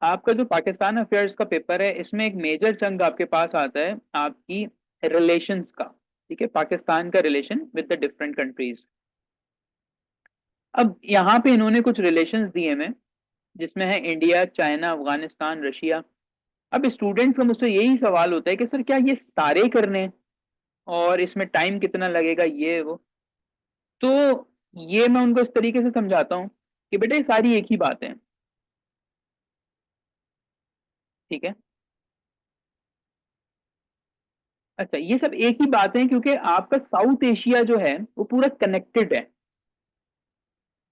आपका जो पाकिस्तान अफेयर्स का पेपर है इसमें एक मेजर चंक आपके पास आता है आपकी रिलेशंस का। ठीक है, पाकिस्तान का relation with the different countries. अब यहाँ पे इन्होंने कुछ रिलेशंस दिए में, जिसमें है इंडिया, चाइना, अफगानिस्तान, रशिया। अब स्टूडेंट्स का मुझसे यही सवाल होता है कि सर क्या ये सारे करने हैं और इसमें टाइम कितना लगेगा, ये वो। तो ये मैं उनको इस तरीके से समझाता हूँ कि बेटा ये सारी एक ही बात है। ठीक है। अच्छा, ये सब एक ही बात है क्योंकि आपका साउथ एशिया जो है वो पूरा कनेक्टेड है।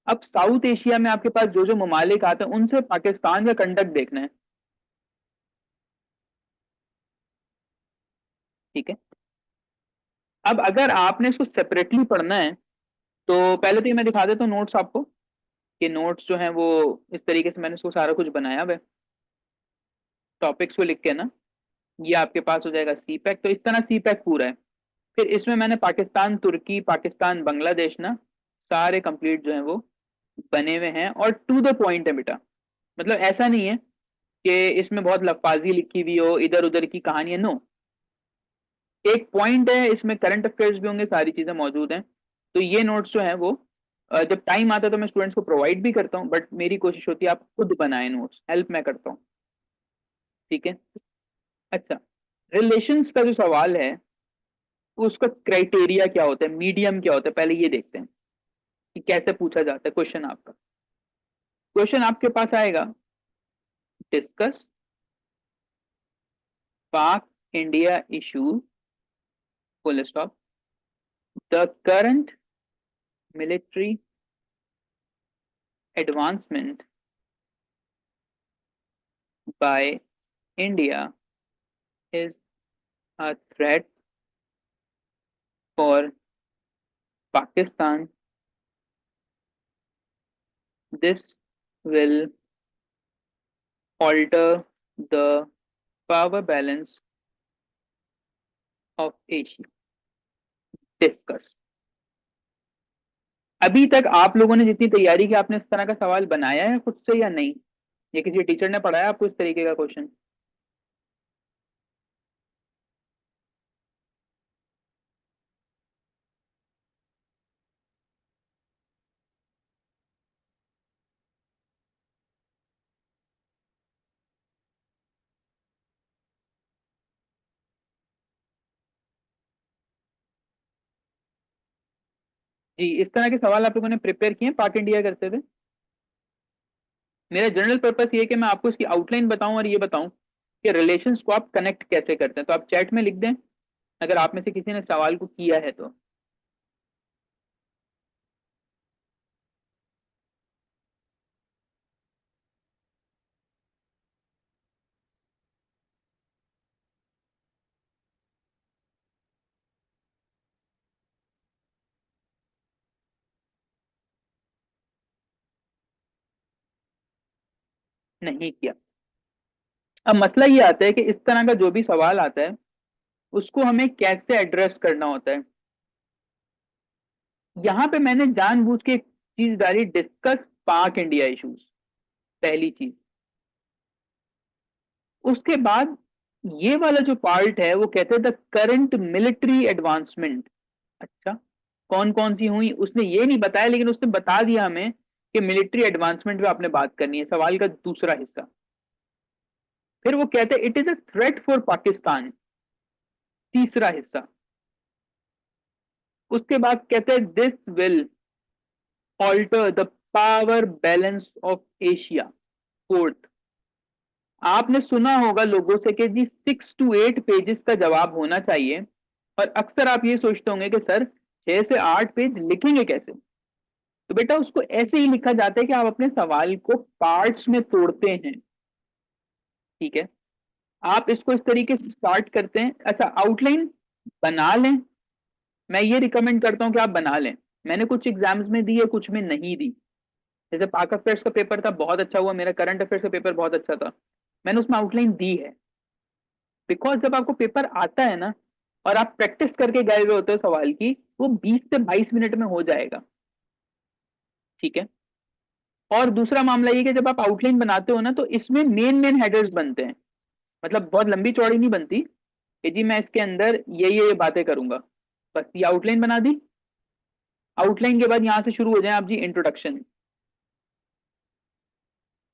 अब साउथ एशिया में आपके पास जो जो ममालिक आते हैं उनसे पाकिस्तान का कंडक्ट देखना है। ठीक है। अब अगर आपने इसको सेपरेटली पढ़ना है तो पहले तो ये मैं दिखा देता हूँ नोट्स आपको, कि नोट्स जो हैं वो इस तरीके से मैंने इसको सारा कुछ बनाया हुआ है। टॉपिक्स को लिख के ना, ये आपके पास हो जाएगा सी पैक। तो इस तरह सी पैक पूरा है। फिर इसमें मैंने पाकिस्तान, तुर्की, पाकिस्तान, बांग्लादेश ना सारे कंप्लीट जो है वो बने हुए हैं और टू द पॉइंट है बेटा। मतलब ऐसा नहीं है कि इसमें बहुत लफाजी लिखी हुई हो, इधर उधर की कहानी है, नो। एक पॉइंट है, इसमें करंट अफेयर्स भी होंगे, सारी चीजें मौजूद हैं। तो ये नोट्स जो है वो जब टाइम आता है तो मैं स्टूडेंट्स को प्रोवाइड भी करता हूँ, बट मेरी कोशिश होती है आप खुद बनाए नोट्स, हेल्प मैं करता हूँ। ठीक है। अच्छा, रिलेशंस का जो सवाल है उसका क्राइटेरिया क्या होता है, मीडियम क्या होता है, पहले ये देखते हैं कि कैसे पूछा जाता है क्वेश्चन आपका। क्वेश्चन आपके पास आएगा, डिस्कस पाक India issue, full stop, the current military advancement by India is a threat for Pakistan. This will alter the power balance of Asia. Discuss. अभी तक आप लोगों ने जितनी तैयारी की, आपने इस तरह का सवाल बनाया है खुद से या नहीं? ये किसी टीचर ने पढ़ाया आपको इस तरीके का क्वेश्चन? जी, इस तरह के सवाल आप लोगों ने प्रिपेयर किए हैं पाक इंडिया करते हुए? मेरा जनरल पर्पस ये है कि मैं आपको इसकी आउटलाइन बताऊं और ये बताऊं कि रिलेशंस को आप कनेक्ट कैसे करते हैं। तो आप चैट में लिख दें अगर आप में से किसी ने सवाल को किया है तो। नहीं किया। अब मसला ये आता है कि इस तरह का जो भी सवाल आता है उसको हमें कैसे एड्रेस करना होता है। यहां पे मैंने जानबूझ के एक चीज डाली, डिस्कस पाक इंडिया इश्यूज, पहली चीज। उसके बाद ये वाला जो पार्ट है वो कहते हैं द करंट मिलिट्री एडवांसमेंट। अच्छा, कौन कौन सी हुई उसने ये नहीं बताया, लेकिन उसने बता दिया हमें कि मिलिट्री एडवांसमेंट पे आपने बात करनी है, सवाल का दूसरा हिस्सा। फिर वो कहते हैं it is a threat for Pakistan, तीसरा हिस्सा। उसके बाद कहते हैं this will alter the power balance of Asia, fourth. आपने सुना होगा लोगों से कि जी 6 to 8 पेजेस का जवाब होना चाहिए, और अक्सर आप ये सोचते होंगे कि सर 6 से 8 पेज लिखेंगे कैसे। तो बेटा उसको ऐसे ही लिखा जाता है कि आप अपने सवाल को पार्ट्स में तोड़ते हैं। ठीक है, आप इसको इस तरीके से स्टार्ट करते हैं। अच्छा, आउटलाइन बना लें, मैं ये रिकमेंड करता हूं कि आप बना लें। मैंने कुछ एग्जाम्स में दी है, कुछ में नहीं दी। जैसे पाक अफेयर्स का पेपर था, बहुत अच्छा हुआ। मेरा करंट अफेयर्स का पेपर बहुत अच्छा था, मैंने उसमें आउटलाइन दी है। बिकॉज जब आपको पेपर आता है ना और आप प्रैक्टिस करके गए हुए होते हो सवाल की, वो 20 से 22 मिनट में हो जाएगा। ठीक है। और दूसरा मामला ये कि जब आप आउटलाइन बनाते हो ना, तो इसमें मेन मेन हेडर्स बनते हैं, मतलब बहुत लंबी चौड़ी नहीं बनती कि जी मैं इसके अंदर ये बातें करूंगा। बस ये आउटलाइन बना दी। आउटलाइन के बाद यहां से शुरू हो जाए आप जी इंट्रोडक्शन।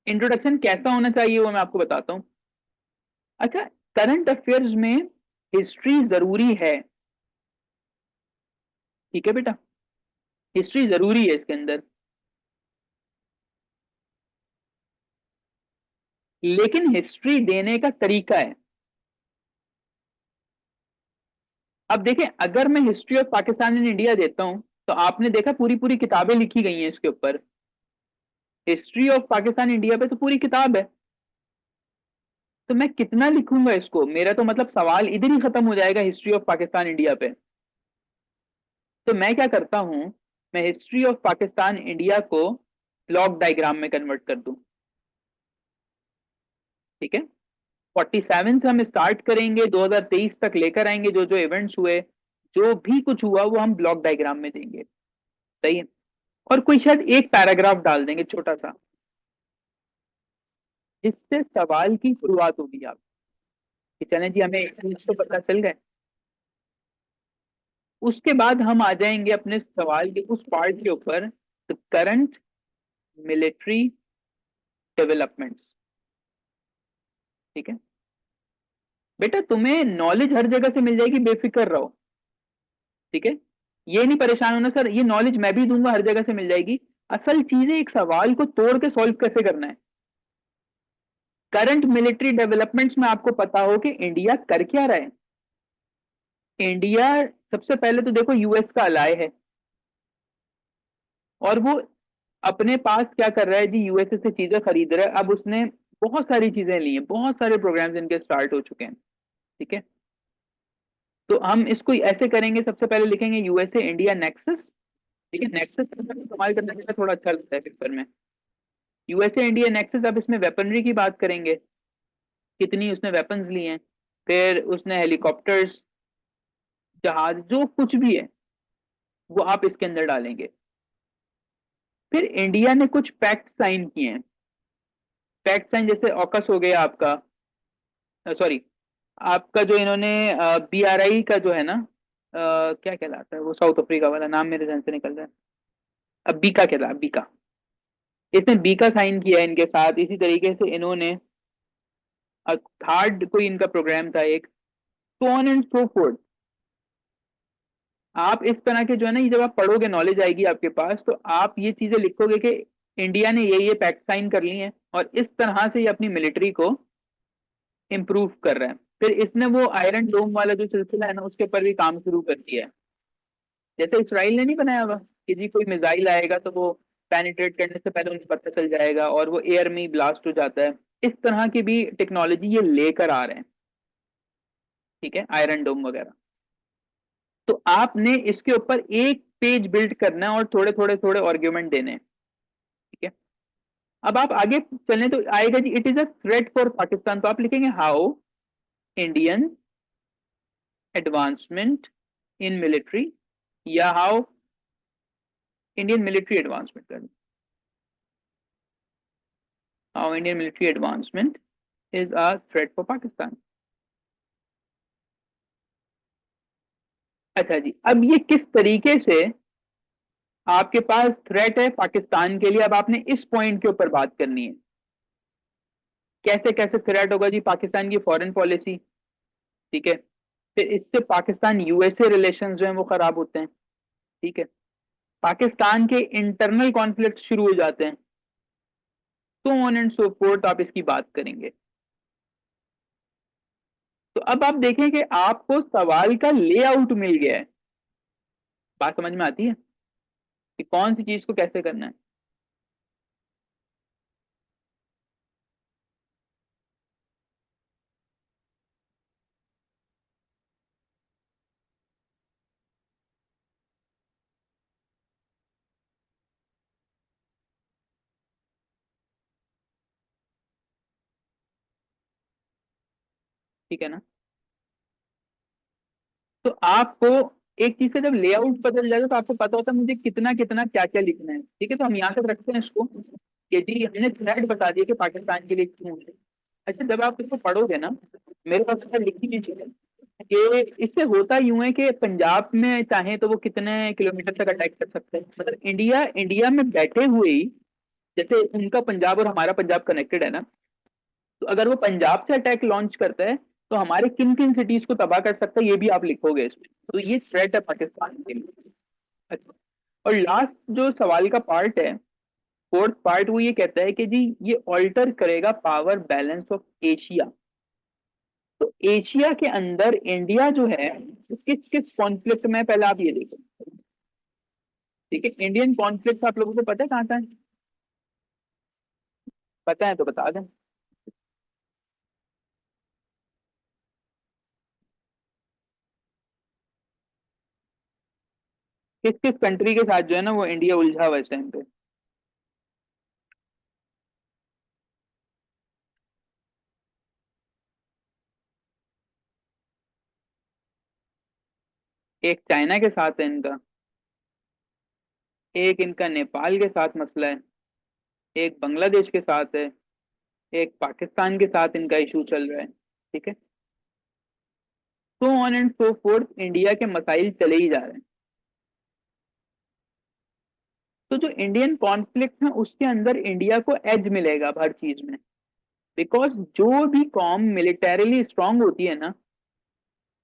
इंट्रोडक्शन कैसा होना चाहिए वो मैं आपको बताता हूँ। अच्छा, करंट अफेयर्स में हिस्ट्री जरूरी है, ठीक है बेटा, हिस्ट्री जरूरी है इसके अंदर, लेकिन हिस्ट्री देने का तरीका है। अब देखें, अगर मैं history of Pakistan in India देता हूं, तो आपने देखा पूरी पूरी किताबें लिखी गई हैं इसके ऊपर। हिस्ट्री ऑफ पाकिस्तान इंडिया पे तो पूरी किताब है, तो मैं कितना लिखूंगा इसको, मेरा तो मतलब सवाल इधर ही खत्म हो जाएगा हिस्ट्री ऑफ पाकिस्तान इंडिया पे। तो मैं क्या करता हूं, मैं हिस्ट्री ऑफ पाकिस्तान इंडिया को ब्लॉक डायग्राम में कन्वर्ट कर दूं। ठीक है, 47 से हम स्टार्ट करेंगे, 2023 तक लेकर आएंगे, जो जो इवेंट्स हुए, जो भी कुछ हुआ वो हम ब्लॉक डायग्राम में देंगे। सही है। और कोई शायद एक पैराग्राफ डाल देंगे छोटा सा, जिससे सवाल की शुरुआत होगी आप कि चलें जी हमें एक चीज तो पता चल गए। उसके बाद हम आ जाएंगे अपने सवाल के उस पार्ट के ऊपर, करंट मिलिट्री डेवलपमेंट्स। ठीक है बेटा, तुम्हें नॉलेज हर जगह से मिल जाएगी, बेफिक्र रहो। ठीक है, ये नहीं परेशान होना सर, ये नॉलेज मैं भी दूंगा, हर जगह से मिल जाएगी। असल चीज है एक सवाल को तोड़ के सॉल्व कैसे करना है। करंट मिलिट्री डेवलपमेंट्स में आपको पता हो कि इंडिया कर क्या रहा है। इंडिया सबसे पहले तो देखो यूएस का अलाय है, और वो अपने पास क्या कर रहा है जी, यूएसए से चीजें खरीद रहा है। अब उसने बहुत सारी चीजें ली हैं, बहुत सारे प्रोग्राम्स इनके स्टार्ट हो चुके हैं। ठीक है, तो हम इसको ऐसे करेंगे, सबसे पहले लिखेंगे यूएसए इंडिया नेक्सस। ठीक है, नेक्सस इस्तेमाल करने का थोड़ा अच्छा लगता है पेपर में। यूएसए इंडिया नेक्सस, अब इसमें वेपनरी की बात करेंगे, कितनी उसने वेपन्स ली हैं, फिर उसने हेलीकॉप्टर्स, जहाज, जो कुछ भी है वो आप इसके अंदर डालेंगे। फिर इंडिया ने कुछ पैक्ट साइन किए हैं। पैक्ट साइन जैसे ऑकस हो गया आपका, सॉरी, आपका जो इन्होंने बीआरआई का जो है ना, क्या कहलाता है वो साउथ अफ्रीका वाला, नाम मेरे ध्यान से निकल रहा है, अब बीका कहला, बीका, इसने बीका साइन किया है इनके साथ। इसी तरीके से इन्होंने थर्ड कोई इनका प्रोग्राम था एक, so on and so fourth. आप इस तरह के जो है ना, ये जब आप पढ़ोगे नॉलेज आएगी आपके पास, तो आप ये चीजें लिखोगे कि इंडिया ने ये पैक्ट साइन कर ली हैं, और इस तरह से ये अपनी मिलिट्री को इम्प्रूव कर रहे हैं। फिर इसने वो आयरन डोम वाला जो सिलसिला है ना, उसके ऊपर भी काम शुरू कर दिया है। जैसे इसराइल ने नहीं बनाया हुआ कि जी कोई मिसाइल आएगा तो वो पेनिट्रेट करने से पहले उन्हें पता चल जाएगा और वो एयर में ही ब्लास्ट हो जाता है। इस तरह की भी टेक्नोलॉजी ये लेकर आ रहे हैं। ठीक है, आयरन डोम वगैरह। तो आपने इसके ऊपर एक पेज बिल्ड करना है और थोड़े थोड़े थोड़े आर्ग्यूमेंट देने हैं। ठीक है, अब आप आगे चलें तो आएगा जी it is a threat for Pakistan, तो आप लिखेंगे how Indian advancement in military, या हाउ इंडियन मिलिट्री एडवांसमेंट कर, how Indian military advancement is a threat for Pakistan. अच्छा जी, अब ये किस तरीके से आपके पास थ्रेट है पाकिस्तान के लिए, अब आपने इस पॉइंट के ऊपर बात करनी है। कैसे कैसे थ्रेट होगा जी, पाकिस्तान की फॉरेन पॉलिसी। ठीक है, फिर इससे पाकिस्तान यूएसए रिलेशन जो है वो खराब होते हैं। ठीक है, पाकिस्तान के इंटरनल कॉन्फ्लिक्ट शुरू हो जाते हैं, तो ऑन एंड सो फोर्थ आप इसकी बात करेंगे। तो अब आप देखें कि आपको सवाल का लेआउट मिल गया है। बात समझ में आती है कि कौन सी चीज को कैसे करना है। ठीक है ना, तो आपको एक चीज का जब लेआउट बदल जाएगा तो आपको पता होता है मुझे कितना कितना क्या क्या लिखना है। ठीक है, तो हम यहाँ तक रखते हैं इसको। कि जी हमने थ्रेड बता दिया कि पाकिस्तान के लिए क्यों है। अच्छा, जब आप इसको पढ़ोगे ना, मेरे पास तो लिखी हुई चीज है कि इससे होता यूं है कि पंजाब में चाहे तो वो कितने किलोमीटर तक अटैक कर सकते हैं, मतलब इंडिया इंडिया में बैठे हुए ही, जैसे उनका पंजाब और हमारा पंजाब कनेक्टेड है ना, तो अगर वो पंजाब से अटैक लॉन्च करता है तो हमारे किन किन सिटीज को तबाह कर सकता है ये भी आप लिखोगे इसमें, तो ये थ्रेट है पाकिस्तान के लिए। अच्छा, और लास्ट जो सवाल का पार्ट है, फोर्थ पार्ट, वो ये कहता है कि जी ये ऑल्टर करेगा पावर बैलेंस ऑफ एशिया। तो एशिया के अंदर इंडिया जो है वो किस किस कॉन्फ्लिक्ट में, पहले आप ये देखो। ठीक है, इंडियन कॉन्फ्लिक्ट आप लोगों को पता है कहाँ कहाँ है? पता है तो बता दें। किस किस कंट्री के साथ जो है ना वो इंडिया उलझा हुआ है इस टाइम पे? एक चाइना के साथ है इनका, एक इनका नेपाल के साथ मसला है, एक बांग्लादेश के साथ है, एक पाकिस्तान के साथ इनका इशू चल रहा है। ठीक है, so on and so fourth, India के मसाइल चले ही जा रहे हैं। तो जो इंडियन कॉन्फ्लिक्ट है उसके अंदर इंडिया को एज मिलेगा हर चीज में, बिकॉज जो भी कॉम मिलिटरीली स्ट्रांग होती है ना,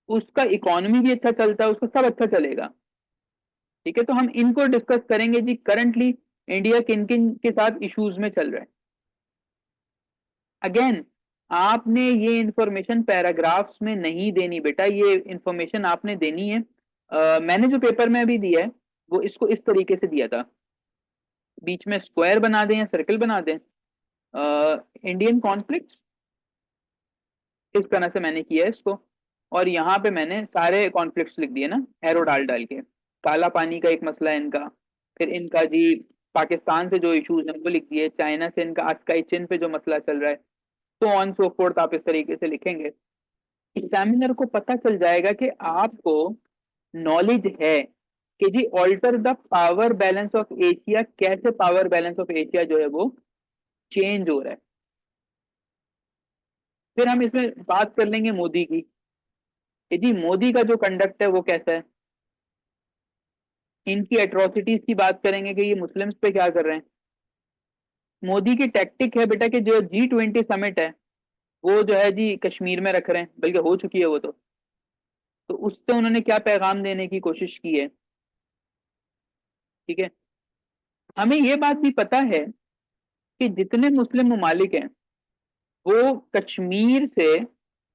उसका इकोनॉमी भी अच्छा चलता है, उसका सब अच्छा चलेगा। ठीक है, तो हम इनको डिस्कस करेंगे जी, करंटली इंडिया किन किन के साथ इश्यूज में चल रहा है। अगेन, आपने ये इंफॉर्मेशन पैराग्राफ्स में नहीं देनी बेटा, ये इंफॉर्मेशन आपने देनी है, मैंने जो पेपर में अभी दिया है वो इसको इस तरीके से दिया था, बीच में स्क्वायर बना दें या सर्कल बना दें, इंडियन कॉन्फ्लिक्ट, इस तरह से मैंने किया है इसको। और यहाँ पे मैंने सारे कॉन्फ्लिक्ट्स लिख दिए ना, एरो डाल डाल के। काला पानी का एक मसला है इनका, फिर इनका जी पाकिस्तान से जो इश्यूज हैं वो लिख दिए, चाइना से इनका अस्काई चिन पे जो मसला चल रहा है, तो ऑन सो फोर्थ आप इस तरीके से लिखेंगे। एग्जामिनर को पता चल जाएगा कि आपको नॉलेज है कि जी alter the power balance of Asia, कैसे पावर बैलेंस ऑफ एशिया जो है वो चेंज हो रहा है। फिर हम इसमें बात कर लेंगे मोदी की, कि जी मोदी का जो कंडक्ट है वो कैसा है, इनकी एट्रोसिटीज की बात करेंगे कि ये मुस्लिम्स पे क्या कर रहे हैं। मोदी की टैक्टिक है बेटा कि जो G20 समिट है वो जो है जी कश्मीर में रख रहे हैं, बल्कि हो चुकी है वो तो उससे उन्होंने क्या पैगाम देने की कोशिश की है। ठीक है, हमें ये बात भी पता है कि जितने मुस्लिम ममालिक हैं वो कश्मीर से,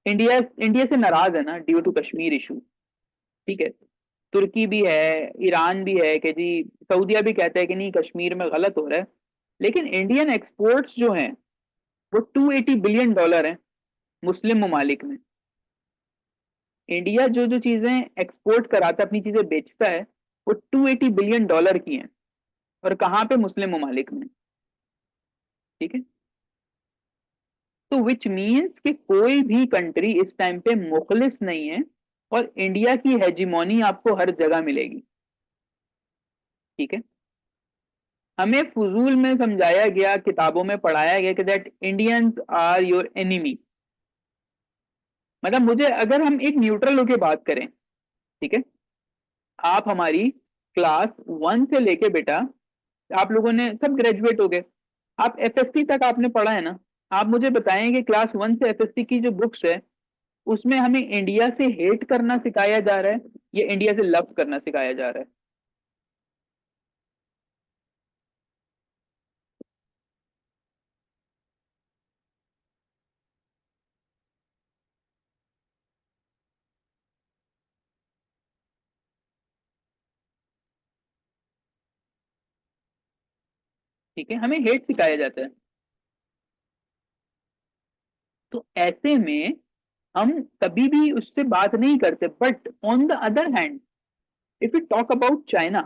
इंडिया इंडिया से नाराज है ना ड्यू टू कश्मीर इशू। ठीक है, तुर्की भी है, ईरान भी है कि जी, सऊदिया भी कहता है कि नहीं कश्मीर में गलत हो रहा है। लेकिन इंडियन एक्सपोर्ट्स जो हैं वो 280 बिलियन डॉलर हैं मुस्लिम ममालिक में। इंडिया जो जो चीजें एक्सपोर्ट कराता है, अपनी चीजें बेचता है, वो 280 बिलियन डॉलर की हैं, और कहाँ पे, मुस्लिम ममालिक में। ठीक है, तो विच मीन्स कि कोई भी कंट्री इस टाइम पे मुखलिस नहीं है, और इंडिया की हेजिमोनी आपको हर जगह मिलेगी। ठीक है, हमें फजूल में समझाया गया, किताबों में पढ़ाया गया कि that Indians are your enemy. मतलब मुझे, अगर हम एक न्यूट्रल होके बात करें, ठीक है, आप हमारी क्लास 1 से लेके बेटा, आप लोगों ने सब ग्रेजुएट हो गए, आप एफएससी तक आपने पढ़ा है ना, आप मुझे बताएं कि क्लास 1 से एफएससी की जो बुक्स है उसमें हमें इंडिया से हेट करना सिखाया जा रहा है या इंडिया से लव करना सिखाया जा रहा है? ठीक है, हमें हेट सिखाया जाता है। तो ऐसे में हम कभी भी उससे बात नहीं करते, but on the other hand, if you talk about China,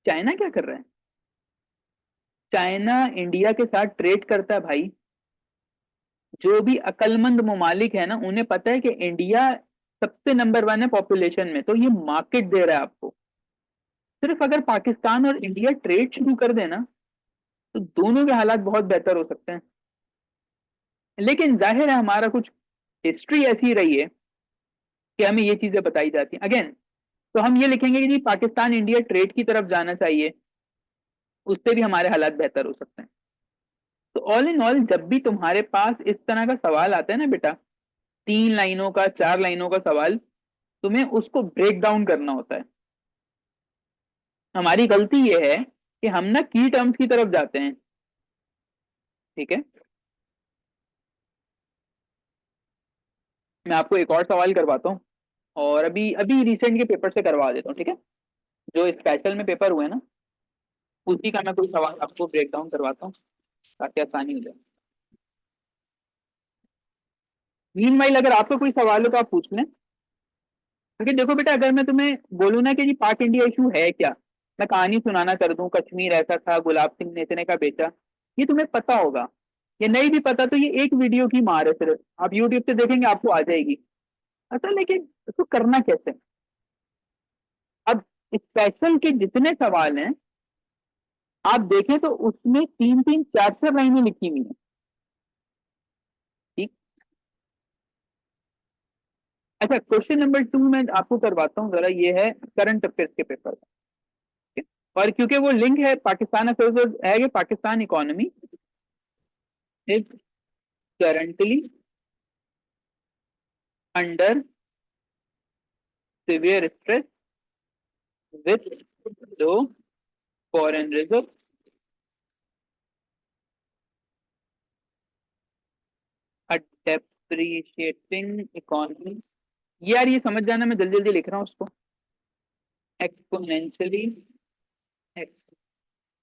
China क्या कर रहा है? चाइना इंडिया के साथ ट्रेड करता है भाई। जो भी अक्लमंद ममालिक है ना, उन्हें पता है कि इंडिया सबसे नंबर 1 है पॉपुलेशन में, तो ये मार्केट दे रहा है आपको। सिर्फ अगर पाकिस्तान और इंडिया ट्रेड शुरू कर देना, तो दोनों के हालात बहुत बेहतर हो सकते हैं। लेकिन जाहिर है हमारा कुछ हिस्ट्री ऐसी रही है कि हमें ये चीजें बताई जाती हैं अगेन। तो हम ये लिखेंगे कि जी पाकिस्तान इंडिया ट्रेड की तरफ जाना चाहिए, उससे भी हमारे हालात बेहतर हो सकते हैं। तो ऑल इन ऑल जब भी तुम्हारे पास इस तरह का सवाल आता है ना बेटा, 3 लाइनों का 4 लाइनों का सवाल, तुम्हें उसको ब्रेक डाउन करना होता है। हमारी गलती ये है कि हम ना की टर्म्स की तरफ जाते हैं। ठीक है, मैं आपको एक और सवाल करवाता हूँ, और अभी अभी रिसेंट के पेपर से करवा देता हूँ, ठीक है। जो स्पेशल में पेपर हुए ना, उसी का मैं कोई सवाल आपको ब्रेक डाउन करवाता हूँ ताकि आसानी हो जाए। मीनवाइल अगर आपको कोई सवाल हो तो आप पूछ लें। क्योंकि देखो बेटा, अगर मैं तुम्हें बोलूँ ना कि जी पाक इंडिया इशू है क्या, मैं कहानी सुनाना कर दूं कश्मीर ऐसा था, गुलाब सिंह ने इतने का बेचा, ये तुम्हें पता होगा। ये नहीं भी पता तो ये एक वीडियो की मार है, सिर्फ आप यूट्यूब से देखेंगे आपको आ जाएगी। अच्छा, लेकिन इसको करना कैसे। अब स्पेशल के जितने सवाल हैं आप देखें तो उसमें 3 3 4 4 लाइनें लिखी हुई हैं। ठीक। अच्छा, क्वेश्चन नंबर 2 मैं आपको करवाता हूँ जरा, ये है करंट अफेयर्स के पेपर का। ठीक है? और क्योंकि वो लिंक है पाकिस्तान अफेयर्स है कि Pakistan economy is currently under severe stress with low foreign reserve, a depreciating economy. यार ये समझ जाना, मैं जल्दी जल्दी लिख रहा हूँ उसको। एक्सपोनेंशियली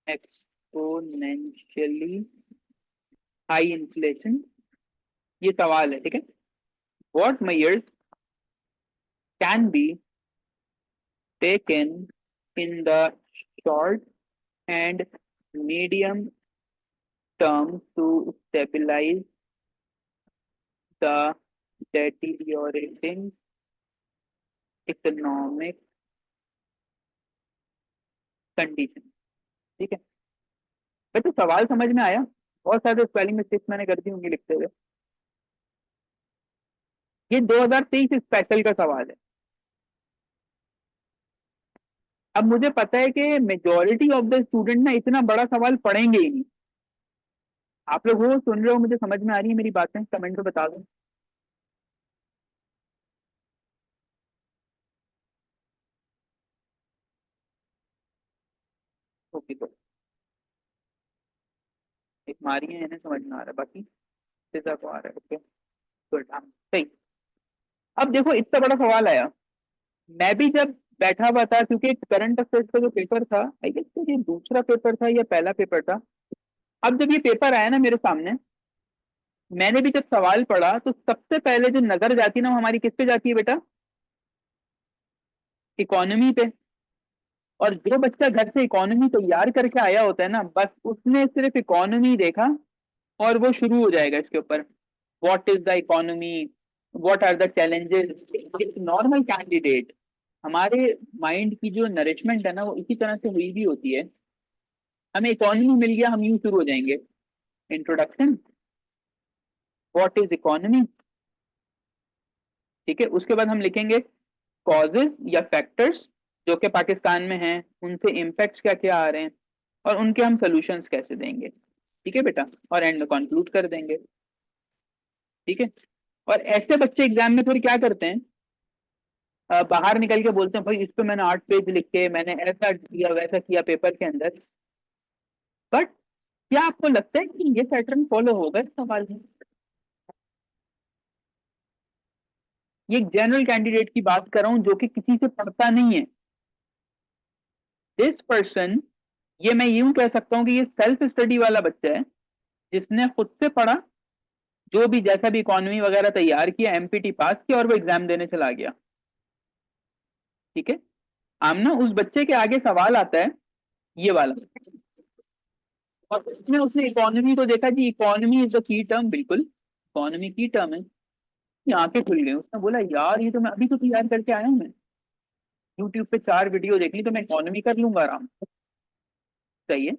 एक्सपोनेंशियली हाई इन्फ्लेशन, ये सवाल है। ठीक है, what measures can be taken in the short and medium term to stabilize the deteriorating economic condition। ठीक है, वैसे सवाल समझ में आया। बहुत सारे स्पेलिंग मिस्टेक्स मैंने कर दी होंगी लिखते हुए। ये 2023 स्पेशल का सवाल है। अब मुझे पता है कि मेजोरिटी ऑफ द स्टूडेंट ना इतना बड़ा सवाल पढ़ेंगे ही नहीं। आप लोग वो सुन रहे हो, मुझे समझ में आ रही है मेरी बातें, कमेंट में बता दो। ओके, तो एक मारी है इन्हें समझ में आ रहा है, बाकी सीधा को आ रहा है। ओके गुड, हाँ सही। अब देखो इतना बड़ा सवाल आया, मैं भी जब बैठा हुआ था, क्योंकि करंट अफेयर्स का जो पेपर था, आई गेस ये दूसरा पेपर था या पहला पेपर था। अब जब ये पेपर आया ना मेरे सामने, मैंने भी जब सवाल पढ़ा तो सबसे पहले जो नजर जाती ना वो हमारी किस पे जाती है बेटा, इकोनॉमी पे। और जो बच्चा घर से इकोनॉमी तैयार करके आया होता है ना, बस उसने सिर्फ इकोनॉमी देखा और वो शुरू हो जाएगा इसके ऊपर। What is the economy, what are the challenges. Normal candidate, हमारे माइंड की जो नरिशमेंट है ना वो इसी तरह से हुई भी होती है। हमें इकोनॉमी मिल गया, हम यूं शुरू हो जाएंगे। Introduction, what is economy. ठीक है, उसके बाद हम लिखेंगे कॉजेज या फैक्टर्स जो कि पाकिस्तान में हैं, उनसे इम्पैक्ट्स क्या क्या आ रहे हैं, और उनके हम सोल्यूशंस कैसे देंगे। ठीक है बेटा, और एंड में कंक्लूड कर देंगे। ठीक है, और ऐसे बच्चे एग्जाम में फिर क्या करते हैं, बाहर निकल के बोलते हैं भाई इस पे मैंने 8 पेज लिखे, मैंने ऐसा किया वैसा किया पेपर के अंदर। बट क्या आपको लगता है कि ये पैटर्न फॉलो होगा इस सवाल में। ये एक जनरल कैंडिडेट की बात कर रहा हूं जो कि किसी से पढ़ता नहीं है। दिस पर्सन, ये मैं यूं कह सकता हूं कि ये सेल्फ स्टडी वाला बच्चा है, जिसने खुद से पढ़ा, जो भी जैसा भी इकोनॉमी वगैरह तैयार किया, एमपीटी पास किया और वो एग्जाम देने चला गया। ठीक है, आमना उस बच्चे के आगे सवाल आता है ये वाला, और उसमें उसने इकोनॉमी को देखा जी, economy is the key term, बिल्कुल इकोनॉमी की टर्म है। ये आंखें खुल गई, उसने बोला यार ये तो मैं अभी तो तैयार करके आया हूँ, मैं यूट्यूब पे 4 वीडियो देख ली तो मैं इकोनॉमी कर लूंगा आराम से। सही है।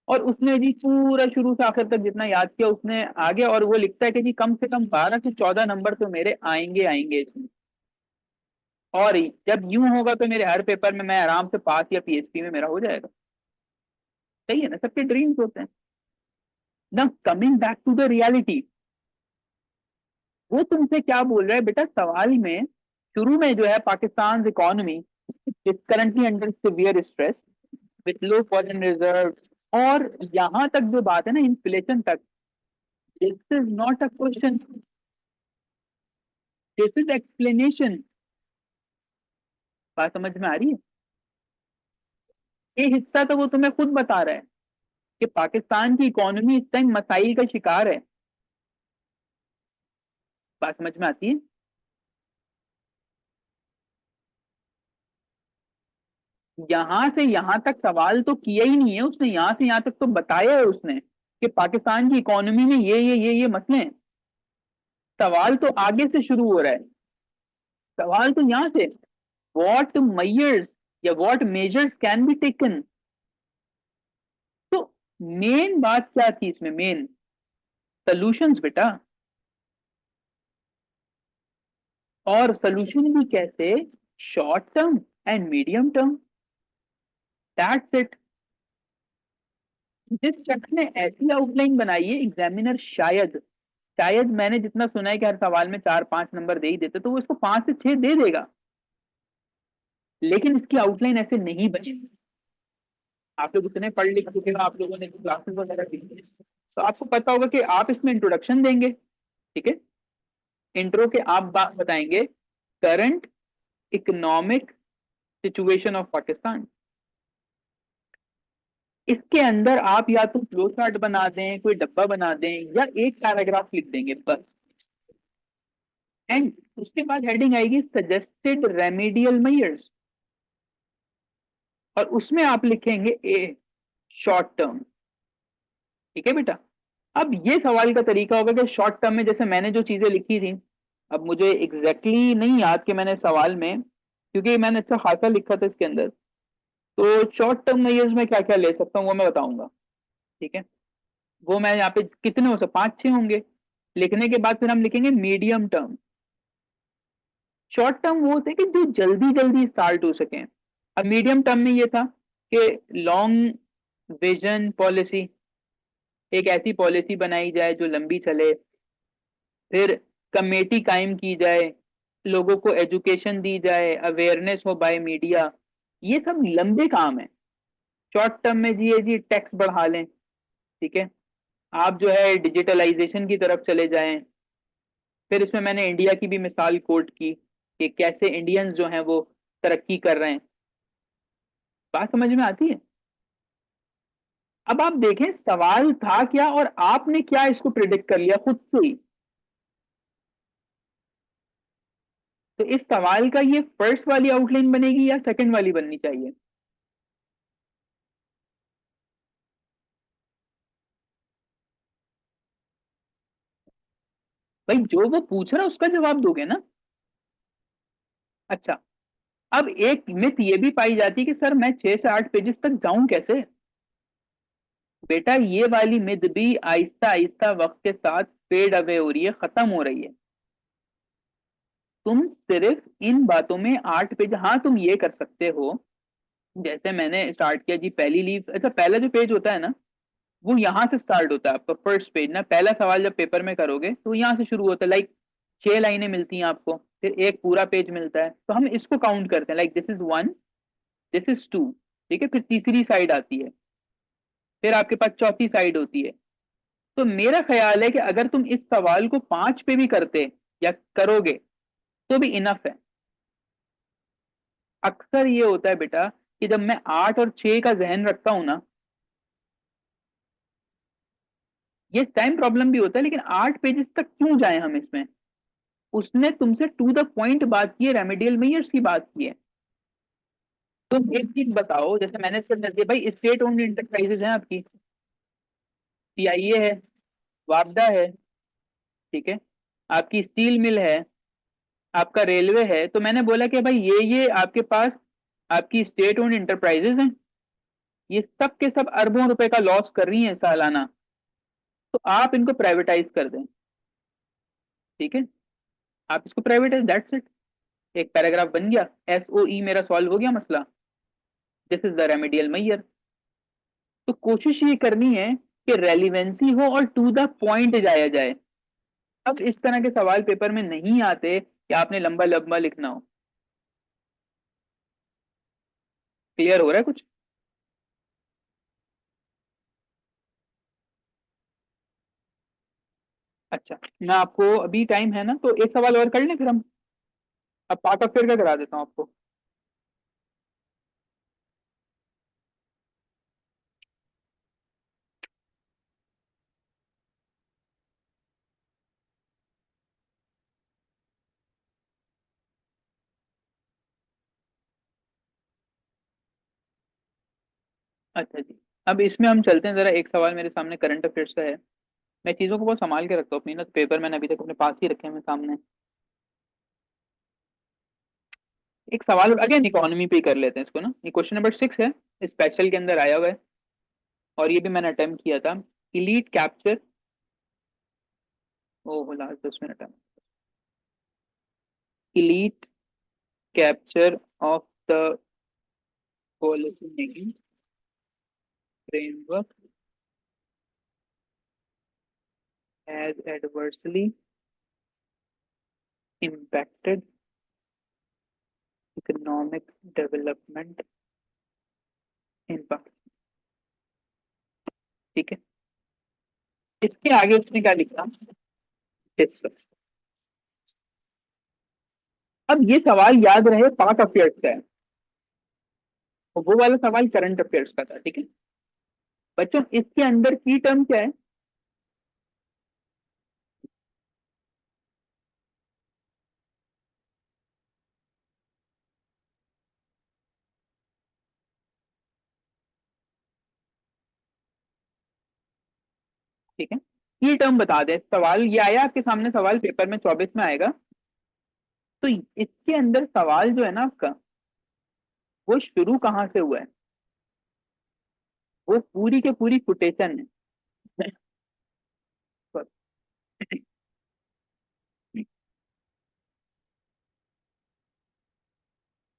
और उसने जी पूरा शुरू से आखिर तक जितना याद किया उसने आगे, और वो लिखता है कि जी कम से कम 12 से 14 नंबर तो मेरे आएंगे आएंगे इसमें। और जब यूं होगा तो मेरे हर पेपर में मैं आराम से पास या पीएचडी में मेरा हो जाएगा। सही है ना, सबके ड्रीम्स होते हैं ना। Coming back to the reality, वो तुमसे क्या बोल रहा है बेटा सवाल में, शुरू में जो है Pakistan economy is currently under severe stress with low foreign reserve, और यहां तक जो बात है ना इन्फ्लेशन तक, this is not a question, this is explanation. बात समझ में आ रही है? ये हिस्सा तो वो तुम्हें खुद बता रहा है कि पाकिस्तान की इकोनॉमी इस टाइम मसाइल का शिकार है। बात समझ में आती है? यहां से यहां तक सवाल तो किया ही नहीं है उसने, यहां से यहां तक तो बताया है उसने कि पाकिस्तान की इकोनॉमी में ये मसले हैं। सवाल तो आगे से शुरू हो रहा है, सवाल तो यहां से, व्हाट मेजर्स या what measures can be taken. तो मेन बात क्या थी इसमें, मेन सॉल्यूशंस बेटा। और सॉल्यूशन भी कैसे, short term and medium term, that's it. जिस शख्स ने ऐसी आउटलाइन बनाई है एग्जामिनर, शायद शायद मैंने जितना सुना है कि हर सवाल में 4-5 नंबर दे ही देते, तो वो इसको 5 से 6 दे देगा, लेकिन इसकी आउटलाइन ऐसे नहीं बची। आप लोग इतने पढ़ लिख चुके हो, आप लोगों ने क्लासेस वगैरह दी हैं, तो आपको पता होगा कि आप इसमें इंट्रोडक्शन देंगे, ठीक है। इंट्रो के आप बात बताएंगे current economic situation of Pakistan. इसके अंदर आप या तो फ्लो चार्ट बना दें, कोई डब्बा बना दें, या एक पैराग्राफ लिख देंगे बस। एंड उसके बाद हेडिंग आएगी सजेस्टेड रेमेडियल मेजर्स, और उसमें आप लिखेंगे ए, शॉर्ट टर्म। ठीक है बेटा। अब ये सवाल का तरीका होगा कि शॉर्ट टर्म में जैसे मैंने जो चीजें लिखी थी, अब मुझे एग्जैक्टली नहीं याद कि मैंने सवाल में, क्योंकि मैंने अच्छा खासा लिखा था इसके अंदर, तो शॉर्ट टर्म मेजर्स में क्या क्या ले सकता हूँ वो मैं बताऊंगा। ठीक है, वो मैं यहाँ पे कितने हो सकते, 5-6 होंगे। लिखने के बाद फिर हम लिखेंगे मीडियम टर्म। शॉर्ट टर्म वो होते हैं कि जो जल्दी जल्दी स्टार्ट हो सके। अब मीडियम टर्म में ये था कि लॉन्ग विजन पॉलिसी, एक ऐसी पॉलिसी बनाई जाए जो लंबी चले। फिर कमेटी कायम की जाए, लोगों को एजुकेशन दी जाए, अवेयरनेस हो बाय मीडिया। ये सब लंबे काम है। शॉर्ट टर्म में जी ये जी टैक्स बढ़ा लें, ठीक है, आप जो है डिजिटलाइजेशन की तरफ चले जाएं। फिर इसमें मैंने इंडिया की भी मिसाल कोट की कि कैसे इंडियंस जो हैं वो तरक्की कर रहे हैं। बात समझ में आती है? अब आप देखें सवाल था क्या और आपने क्या इसको प्रिडिक्ट कर लिया खुद से ही। तो इस सवाल का ये फर्स्ट वाली आउटलाइन बनेगी या सेकंड वाली बननी चाहिए? भाई जो वो पूछ रहा है उसका जवाब दोगे ना। अच्छा, अब एक मिथ ये भी पाई जाती है कि सर मैं 6 से 8 पेजेस तक जाऊं कैसे। बेटा ये वाली मिथ भी आहिस्ता आहिस्ता वक्त के साथ फेड अवे हो रही है, खत्म हो रही है। तुम सिर्फ इन बातों में 8 पेज, हाँ तुम ये कर सकते हो, जैसे मैंने स्टार्ट किया जी पहली लीव, अच्छा पहला जो पेज होता है ना वो यहाँ से स्टार्ट होता है आपका फर्स्ट पेज ना। पहला सवाल जब पेपर में करोगे तो यहाँ से शुरू होता है, लाइक 6 लाइनें मिलती हैं आपको, फिर एक पूरा पेज मिलता है, तो हम इसको काउंट करते हैं, like this is 1, this is 2, ठीक है, फिर तीसरी साइड आती है, फिर आपके पास चौथी साइड होती है। तो मेरा ख्याल है कि अगर तुम इस सवाल को 5 पे भी करते या करोगे तो भी इनफ है। अक्सर ये होता है बेटा कि जब मैं 8 और 6 का जहन रखता हूं ना, ये टाइम प्रॉब्लम भी होता है, लेकिन 8 पेजेस तक क्यों जाए हम इसमें। उसने तुमसे टू द पॉइंट बात की है, रेमेडियल मेयर्स की बात की है। तुम एक चीज बताओ, जैसे मैंने कर दिया भाई, स्टेट ओन्ड इंटरप्राइजेज हैं आपकी, पीआईए है, वापडा है, ठीक है, आपकी स्टील मिल है, आपका रेलवे है, तो मैंने बोला कि भाई ये आपके पास आपकी स्टेट ओन्ड इंटरप्राइजेज हैं। ये सब के सब अरबों रुपए का लॉस कर रही हैं सालाना, तो आप इनको प्राइवेटाइज कर दें। ठीक है, आप इसको प्राइवेटाइज, दैट्स इट। एक पैराग्राफ बन गया, SOE मेरा सॉल्व हो गया मसला। This is the remedial measure. तो कोशिश ये करनी है कि रेलिवेंसी हो और टू द पॉइंट जाया जाए। अब इस तरह के सवाल पेपर में नहीं आते कि आपने लंबा लंबा लिखना हो। क्लियर हो रहा है कुछ? अच्छा, मैं आपको, अभी टाइम है ना, तो एक सवाल और कर लें फिर हम। अब पार्ट ऑफ फेयर का करा देता हूँ आपको। अच्छा जी, अब इसमें हम चलते हैं जरा। एक सवाल मेरे सामने करंट अफेयर्स का है। मैं चीजों को बहुत संभाल के रखता हूँ अपनी ना, तो पेपर मैंने अभी तक अपने पास ही रखे हैं मेरे सामने। एक सवाल अगेन इकोनॉमी पे ही कर लेते हैं इसको ना। ये क्वेश्चन नंबर 6 है, स्पेशल के अंदर आया हुआ है, और ये भी मैंने अटेम्प्ट किया था। इलीट कैप्चर, ओह लास्ट 10 मिनट है। Elite capture of the policy making framework has adversely impacted economic development in Pakistan। ठीक है, इसके आगे उसने क्या लिखा, डिस्कस। अब ये सवाल याद रहे पाक अफेयर्स का है, और वो वाला सवाल करंट अफेयर्स का था। ठीक है बच्चों, इसके अंदर की टर्म क्या है? ठीक है, की टर्म बता दे। सवाल ये आया आपके सामने, सवाल पेपर में 24 में आएगा। तो इसके अंदर सवाल जो है ना आपका, वो शुरू कहाँ से हुआ है, वो पूरी के पूरी कोटेशन है।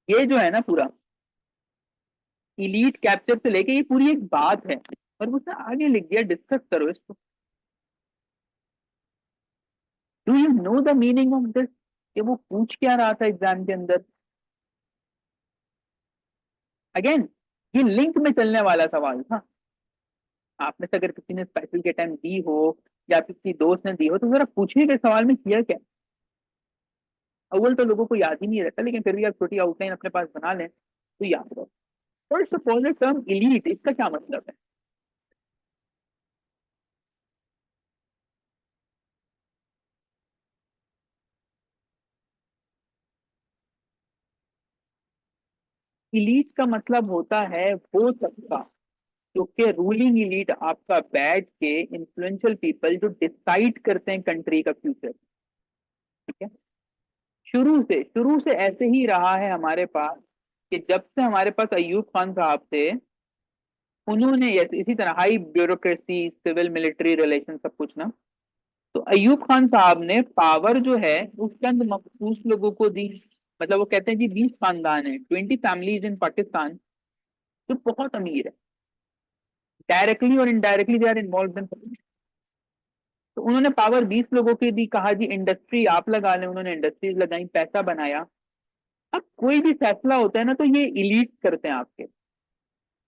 ये जो है ना पूरा इलीट कैप्चर से लेके, ये पूरी एक बात है, और उसने आगे लिख दिया डिस्कस करो इसको। Do you know the meaning of this, कि वो पूछ क्या रहा था एग्जाम के अंदर? अगेन, ये लिंक में चलने वाला सवाल था। आप में से अगर किसी ने स्पेशल के टाइम दी हो, या किसी दोस्त ने दी हो, तो जरा पूछिए कि सवाल में किया क्या। अव्वल तो लोगों को याद ही नहीं रहता, लेकिन फिर भी आप छोटी आउटलाइन अपने पास बना लें तो याद रहो। First of all, term elite, इसका क्या मतलब है? इलीट का मतलब होता है वो तबका, क्योंकि रूलिंग इलीट आपका बैठ के इन्फ्लुएंशियल पीपल जो डिसाइड करते हैं कंट्री का फ्यूचर। ठीक है, शुरू से ऐसे ही रहा है हमारे पास, कि जब से हमारे पास अयूब खान साहब थे, उन्होंने इसी तरह high bureaucracy, civil military relation सब कुछ ना, तो अयूब खान साहब ने पावर जो है वो चंद मखसूस लोगों को दी। मतलब वो कहते हैं जी 20 खानदान है, 20 फैमिलीज इन पाकिस्तान, जो बहुत अमीर है, डायरेक्टली और indirectly they are involve in. तो उन्होंने पावर 20 लोगों की दी, कहा जी इंडस्ट्री आप लगा लें, उन्होंने इंडस्ट्रीज लगाई, पैसा बनाया। अब कोई भी फैसला होता है ना, तो ये इलीट करते हैं आपके।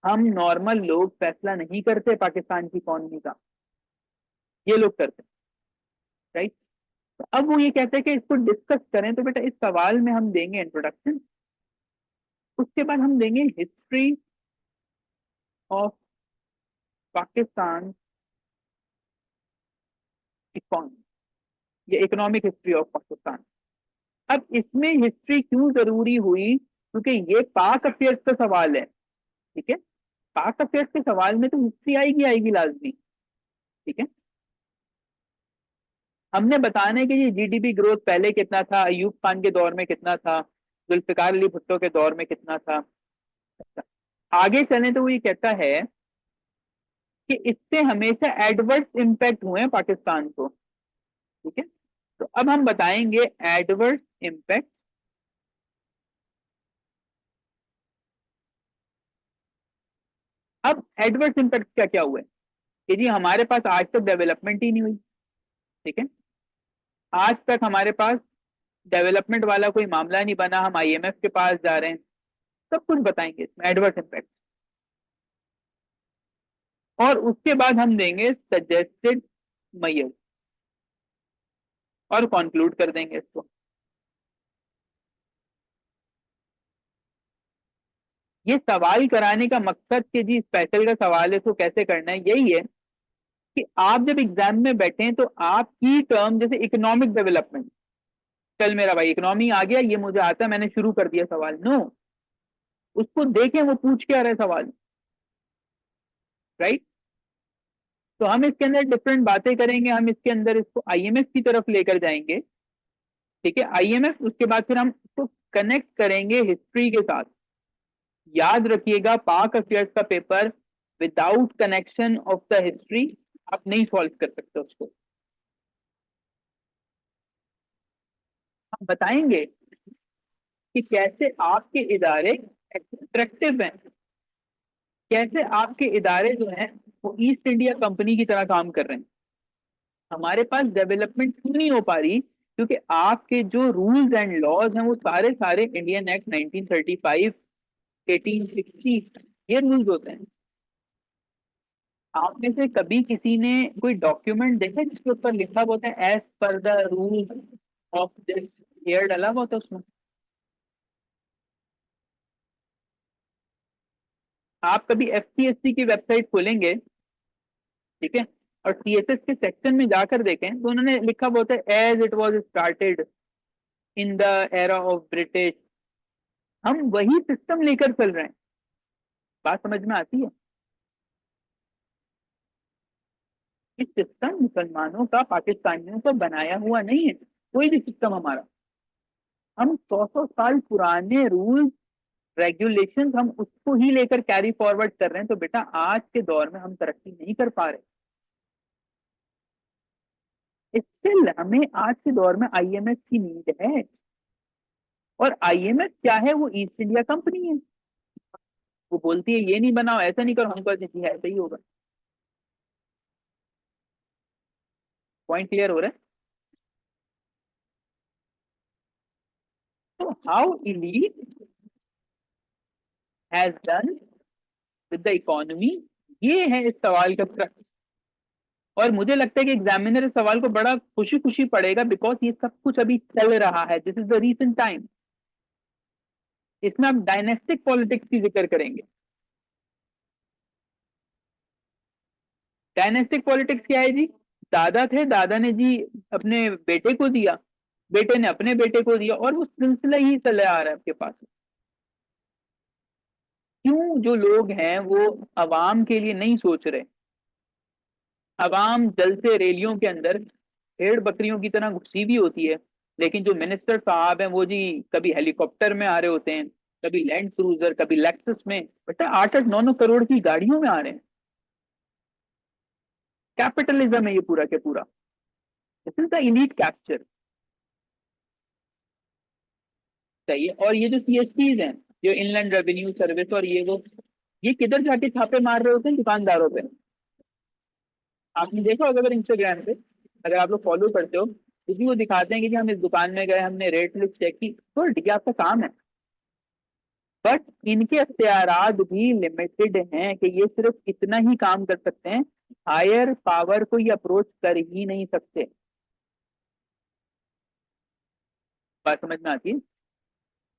हम नॉर्मल लोग फैसला नहीं करते पाकिस्तान की इकोनॉमी का, ये लोग करते हैं। राइट, तो अब वो ये कहते हैं कि इसको डिस्कस करें, तो बेटा इस सवाल में हम देंगे इंट्रोडक्शन, उसके बाद हम देंगे हिस्ट्री ऑफ पाकिस्तान इकोनॉमी, या इकोनॉमिक हिस्ट्री ऑफ पाकिस्तान। अब इसमें हिस्ट्री क्यों जरूरी हुई, क्योंकि ये पाक अफेयर्स का सवाल है। ठीक है, पाक अफेयर्स के सवाल में तो हिस्ट्री आएगी आएगी लाजमी। ठीक है, हमने बताने कि ये GDP ग्रोथ पहले कितना था, अयूब खान के दौर में कितना था, जुल्फिकार अली भुट्टो के दौर में कितना था। आगे चलें तो वो ये कहता है कि इससे हमेशा एडवर्स इम्पैक्ट हुए हैं पाकिस्तान को। ठीक है, तो अब हम बताएंगे एडवर्स इम्पैक्ट। अब एडवर्स इम्पैक्ट क्या क्या हुए कि जी हमारे पास आज तक डेवलपमेंट ही नहीं हुई। ठीक है, आज तक हमारे पास डेवलपमेंट वाला कोई मामला नहीं बना, हम आईएमएफ के पास जा रहे हैं। सब कुछ बताएंगे इसमें एडवर्स इम्पैक्ट, और उसके बाद हम देंगे सजेस्टेड मेजर्स और कंक्लूड कर देंगे इसको। ये सवाल कराने का मकसद कि जी स्पेशल का सवाल है, इसको कैसे करना है, यही है कि आप जब एग्जाम में बैठे तो आप की टर्म जैसे इकोनॉमिक डेवलपमेंट, कल मेरा भाई इकोनॉमी आ गया, ये मुझे आता है, मैंने शुरू कर दिया सवाल, नो, उसको देखें वो पूछ क्या रहे सवाल, राइट। तो हम इसके अंदर डिफरेंट बातें करेंगे, हम इसके अंदर इसको आईएमएफ की तरफ लेकर जाएंगे। ठीक है, आईएमएफ, उसके बाद फिर हम इसको कनेक्ट करेंगे हिस्ट्री के साथ। याद रखिएगा पाक अफेयर्स का paper without connection of the history आप नहीं सॉल्व कर सकते उसको। हम बताएंगे कि कैसे आपके इदारे अट्रैक्टिव हैं, कैसे आपके इदारे जो हैं वो ईस्ट इंडिया कंपनी की तरह काम कर रहे हैं। हमारे पास डेवलपमेंट क्यों नहीं हो पा रही, क्योंकि आपके जो रूल्स एंड लॉज हैं वो सारे सारे इंडियन एक्ट 1935, 1860 ये रूल्स होते हैं। आप में से कभी किसी ने कोई डॉक्यूमेंट देखा जिसके ऊपर लिखा होता है as per the rules of this year, डला हुआ होता है उसमें? आप कभी एफपीएससी की वेबसाइट खोलेंगे, ठीक है, और सीएसएस के सेक्शन में जाकर देखें तो उन्होंने लिखा होता है as it was started in the era of British. हम वही सिस्टम लेकर चल रहे हैं। बात समझ में आती है? इस सिस्टम मुसलमानों का, पाकिस्तानियों का बनाया हुआ नहीं है कोई भी सिस्टम हमारा। हम 100 100 साल पुराने रूल्स रेगुलेशंस हम उसको ही लेकर कैरी फॉरवर्ड कर रहे हैं। तो बेटा आज के दौर में हम तरक्की नहीं कर पा रहे। स्टिल हमें आज के दौर में आईएमएफ की नीड है। और आईएमएफ क्या है, वो ईस्ट इंडिया कंपनी है। वो बोलती है ये नहीं बनाओ, ऐसा नहीं करो, हम कहते हैं जी ऐसा ही होगा। पॉइंट क्लियर हो रहा है? तो how elite has done with the economy, ये है इस सवाल का उत्तर। और मुझे लगता है कि एग्जामिनर इस सवाल को बड़ा खुशी खुशी पढ़ेगा, बिकॉज ये सब कुछ अभी चल रहा है, this is the recent time. इसमें आप डायनेस्टिक पॉलिटिक्स की जिक्र करेंगे। डायनेस्टिक पॉलिटिक्स क्या है जी? दादा थे, दादा ने जी अपने बेटे को दिया, बेटे ने अपने बेटे को दिया, और वो सिलसिला ही चला आ रहा है आपके पास। क्यों जो लोग हैं वो अवाम के लिए नहीं सोच रहे? अवाम जल से रैलियों के अंदर भेड़ बकरियों की तरह घुसी भी होती है, लेकिन जो मिनिस्टर साहब हैं वो जी कभी हेलीकॉप्टर में आ रहे होते हैं, कभी लैंड क्रूजर, कभी लेक्सस में, बेटा 8 8 9 9 करोड़ की गाड़ियों में आ रहे हैं। कैपिटलिज्म है ये पूरा के पूरा। This is the elite capture. चाहिए। और ये जो सीएसपीज हैं, जो इनलैंड रेवेन्यू सर्विस और ये वो, ये किधर जाके छापे मार रहे होते हैं? दुकानदारों पे। आपने देखा होगा अगर इंस्टाग्राम पे, अगर आप लोग फॉलो करते हो, क्योंकि वो दिखाते हैं कि जी हम इस दुकान में गए, हमने रेट लिस्ट चेक की, तो ठीक है आपका काम है। बट इनके अख्तियारात भी लिमिटेड हैं कि ये सिर्फ इतना ही काम कर सकते हैं, हायर पावर को ये अप्रोच कर ही नहीं सकते। बात समझ में आती है?